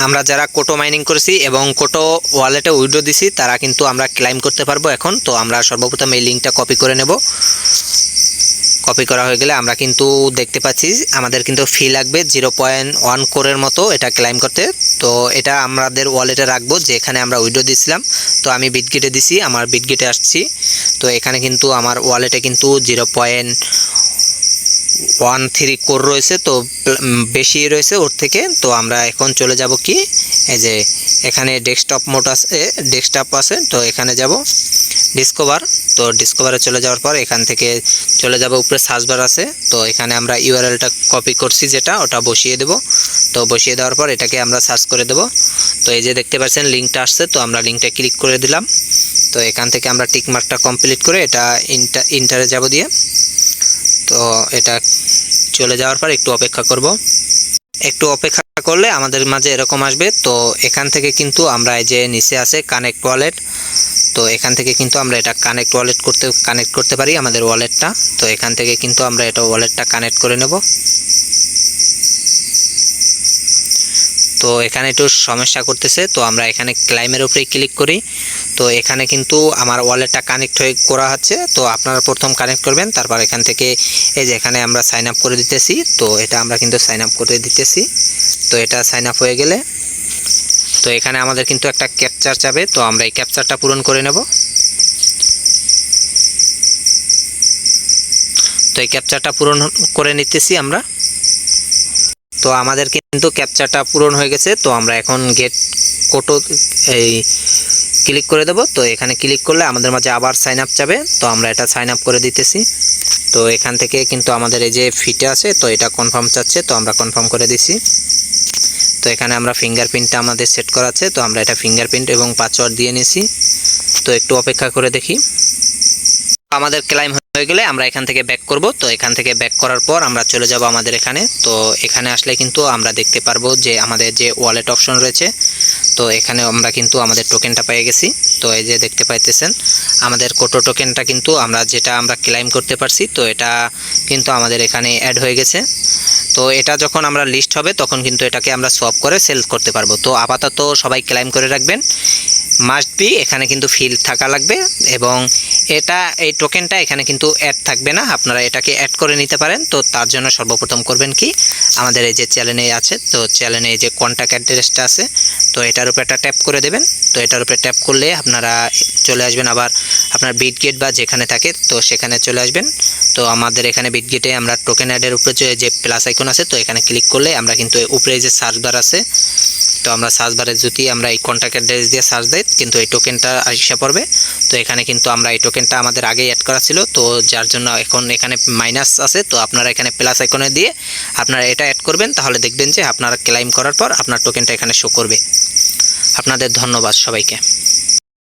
আমরা যারা কোটো মাইনিং করেছি এবং কোটো ওয়ালেটে উইথড্র দিছি তারা কিন্তু আমরা ক্লাইম করতে পারবো এখন। তো আমরা সর্বপ্রথম এই লিঙ্কটা কপি করে নেব। কপি করা হয়ে গেলে আমরা কিন্তু দেখতে পাচ্ছি আমাদের কিন্তু ফি লাগবে 0.1 কোরের মতো এটা ক্লাইম করতে। তো এটা আমাদের ওয়ালেটে রাখবো যেখানে আমরা উইথড্র দিয়েছিলাম। তো আমি বিটগেটে দিছি, আমার বিটগেটে আসছি। তো এখানে কিন্তু আমার ওয়ালেটে কিন্তু 0.13 কোর রয়েছে, তো বেশি রয়েছে ওর থেকে। তো আমরা এখন চলে যাব কি, এই যে এখানে ডেস্কটপ মোড আছে, ডেস্কটপ আছে, তো এখানে যাব ডিসকভার। তো ডিসকভারে চলে যাওয়ার পর এখান থেকে চলে যাব উপরে সার্চ বার আছে। তো এখানে আমরা ইউআরএলটা কপি করছি যেটা, ওটা বসিয়ে দেব। তো বসিয়ে দেওয়ার পর এটাকে আমরা সার্চ করে দেব। তো এই যে দেখতে পাচ্ছেন লিঙ্কটা আসছে, তো আমরা লিঙ্কটা ক্লিক করে দিলাম। তো এখান থেকে আমরা টিক মার্কটা কমপ্লিট করে এটা ইন্টারে যাব দিয়ে। তো এটা চলে যাওয়ার পর একটু অপেক্ষা করব। একটু অপেক্ষা করলে আমাদের মাঝে এরকম আসবে। তো এখান থেকে কিন্তু আমরা এই যে নিচে আছে কানেক্ট ওয়ালেট, তো এখান থেকে কিন্তু আমরা এটা কানেক্ট করতে পারি আমাদের ওয়ালেটটা। তো এখান থেকে কিন্তু আমরা এটা ওয়ালেটটা কানেক্ট করে নেব। তো এখানে একটু সমস্যা করতেছে, তো আমরা এখানে ক্লাইমের উপরে ক্লিক করি। তো এখানে কিন্তু আমার ওয়ালেটটা কানেক্ট করা হচ্ছে। তো আপনারা প্রথম কানেক্ট করবেন, তারপর এখান থেকে এই যে এখানে আমরা সাইন আপ করে দিতেছি। তো এটা আমরা কিন্তু সাইন আপ করে দিতেছি। তো এটা সাইন আপ হয়ে গেলে তো এখানে আমাদের কিন্তু একটা ক্যাপচার চাবে, তো আমরা এই ক্যাপচারটা পূরণ করে নেব। তো এই ক্যাপচারটা পূরণ করে নিতেছি আমরা। তো আমাদের কিন্তু ক্যাপচারটা পূরণ হয়ে গেছে। তো আমরা এখন গেট কোটো এই ক্লিক করে দেব। তো এখানে ক্লিক করলে আমাদের মাঝে আবার সাইন আপ চাবে, তো আমরা এটা সাইন আপ করে দিতেছি। তো এখান থেকে কিন্তু আমাদের এই যে ফিটা আছে, তো এটা কনফার্ম চাচ্ছে, তো আমরা কনফার্ম করে দিছি। তো এখানে আমরা ফিঙ্গারপ্রিন্টটা আমাদের সেট করা আছে, তো আমরা এটা ফিঙ্গারপ্রিন্ট এবং পাসওয়ার্ড দিয়ে নিছি। তো একটু অপেক্ষা করে দেখি। আমাদের ক্লাইম হয়ে গেলে আমরা এখান থেকে ব্যাক করব। তো এখান থেকে ব্যাক করার পর আমরা চলে যাব আমাদের এখানে। তো এখানে আসলে কিন্তু আমরা দেখতে পারবো যে আমাদের যে ওয়ালেট অপশন রয়েছে, তো এখানে আমরা কিন্তু আমাদের টোকেনটা পেয়ে গেছি। তো এই যে দেখতে পাইতেছেন আমাদের কোটো টোকেনটা কিন্তু যেটা আমরা ক্লাইম করতে পারছি, তো এটা কিন্তু আমাদের এখানে অ্যাড হয়ে গেছে। তো এটা যখন আমরা লিস্ট হবে তখন কিন্তু এটাকে আমরা সোয়াপ করে সেল করতে পারবো। তো আপাতত সবাই ক্লাইম করে রাখবেন, মাস্ট বি এখানে কিন্তু ফিল থাকা লাগবে। এবং এই টোকেনটা এখানে কিন্তু অ্যাড থাকবে না, আপনারা এটাকে অ্যাড করে নিতে পারেন। তো তার জন্য সর্বপ্রথম করবেন কি, আমাদের এই যে চ্যানেলে আছে, তো চ্যানেলে এই যে কন্ট্যাক্ট অ্যাড্রেসটা আছে, তো এটার উপরে একটা ট্যাপ করে দেবেন। তো এটার উপরে ট্যাপ করলে আপনারা চলে আসবেন আবার আপনার বিটগেট বা যেখানে থাকে, তো সেখানে চলে আসবেন। তো আমাদের এখানে বিটগেটে আমরা টোকেন অ্যাডের উপরে যে প্লাস আইকন আছে, তো এখানে ক্লিক করলে আমরা কিন্তু উপরে যে সার্চ বার আছে, তো আমরা সার্চ বারে যদি আমরা এই কন্ট্যাক্ট অ্যাড্রেস দিয়ে সার্চ দিই কিন্তু এই টোকেনটা আসে পড়বে। তো এখানে কিন্তু আমরা এই টোকেনটা আমাদের আগেই অ্যাড করা ছিল, তো যার জন্য এখন এখানে মাইনাস আছে। তো আপনারা এখানে প্লাস আইকনে দিয়ে আপনারা এটা অ্যাড করবেন, তাহলে দেখবেন যে আপনারা ক্লাইম করার পর আপনার টোকেনটা এখানে শো করবে। আপনাদের ধন্যবাদ সবাইকে।